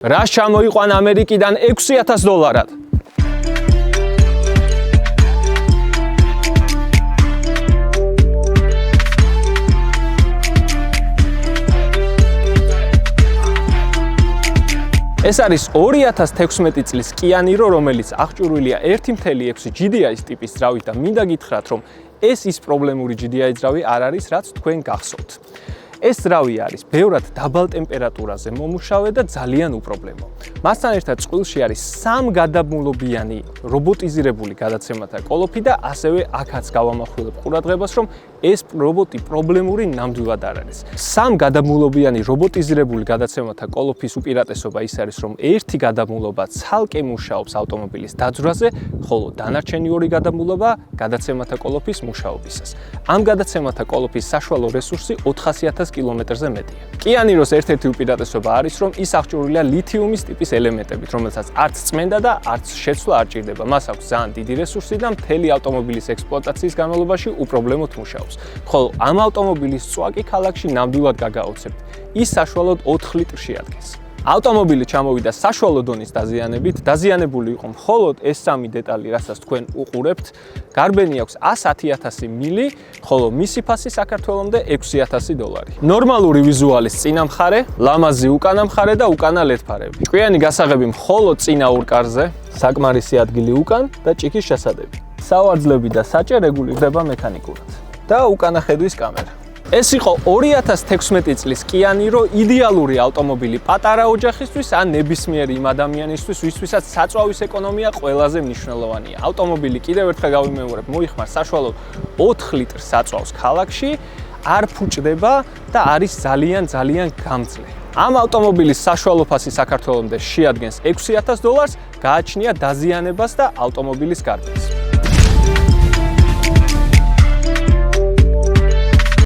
რას ჩამოიყვან ამერიკიდან $6,000-ად? ეს არის 2016 წლის Kia Niro, რომელიც აღჭურვილია 1.6 GDI-ის ტიპის ძრავით და მინდა გითხრათ, რომ ეს ის პრობლემური GDI ძრავი არ არის, რაც თქვენ გახსოვთ. ეს ძრავი არის ბევრად დაბალ ტემპერატურაზე მომუშავე და ძალიან უპრობლემო. მასთან ერთად წყვილში არის 3 გადაბმულობიანი რობოტიზირებული გადაცემათა კოლოფი და ასევე აქაც გავამახვილებ ყურადღებას, რომ ეს რობოტი პრობლემური ნამდვილად არ არის. 3 გადაბმულობიანი რობოტიზირებული გადაცემათა კოლოფის უპირატესობა ის არის, რომ ერთი გადაბმულობა ცალკე მუშაობს ავტომობილის დაძვრაზე, ხოლო დანარჩენი 2 გადაბმულობა გადაცემათა კოლოფის მუშაობისას. ამ გადაცემათა კოლოფის საშუალო რესურსი 400,000 კილომეტრზე მეტია. Kia Niros ერთ-ერთი უპირატესობა არის, რომ ის აღჭურვილია ლითიუმის ტიპის ელემენტებით, რომელსაც არც წმენდა და არც შეცვლა არ ჭირდება. მას აქვს ძალიან დიდი რესურსი და მთელი ავტომობილის ექსპლუატაციის განმავლობაში უპრობლემოდ მუშაობს. ხოლო ამ ავტომობილის წვაკი ქალაქში ნამდვილად გაგაოცებთ. ის საშუალოდ 4 ლიტრში ადგეს. ავტომობილი ჩამოვიდა საშუალო დონის დაზიანებით, დაზიანებული იყო მხოლოდ ეს 3 დეტალი, რასაც თქვენ უყურებთ. გარბენი აქვს $110,000 მილი, ხოლო მისი ფასი საქართველომდე $6,000. ნორმალური ვიზუალის წინა მხარე, ლამაზი უკანა მხარე და უკანა LED ფარები. ჭკვიანი გასაღები მხოლოდ წინა ორ კარზე, საკმარისი ადგილი უკან და ჭიქის შესადები. სავარძლები და საჭე რეგულირდება მექანიკურად. და უკანა ხედვის კამერა. ეს იყო 2016 წლის Kia Niro იდეალური ავტომობილი პატარა ოჯახისთვის ან ნებისმიერი იმ ადამიანისთვის, ვისთვისაც საწვავის ეკონომია ყველაზე მნიშვნელოვანია. ავტომობილი კიდევ ერთხელ გავიმეორებ, მოიხმარ საშუალოდ 4 ლიტრს საწვავს ქალაქში, არ ფუჭდება და არის ძალიან გამძლე. ამ ავტომობილის საშუალო ფასი საქართველომდე შეადგენს $6,000, გააჩნია დაზიანებას და ავტომობილის გარბენს.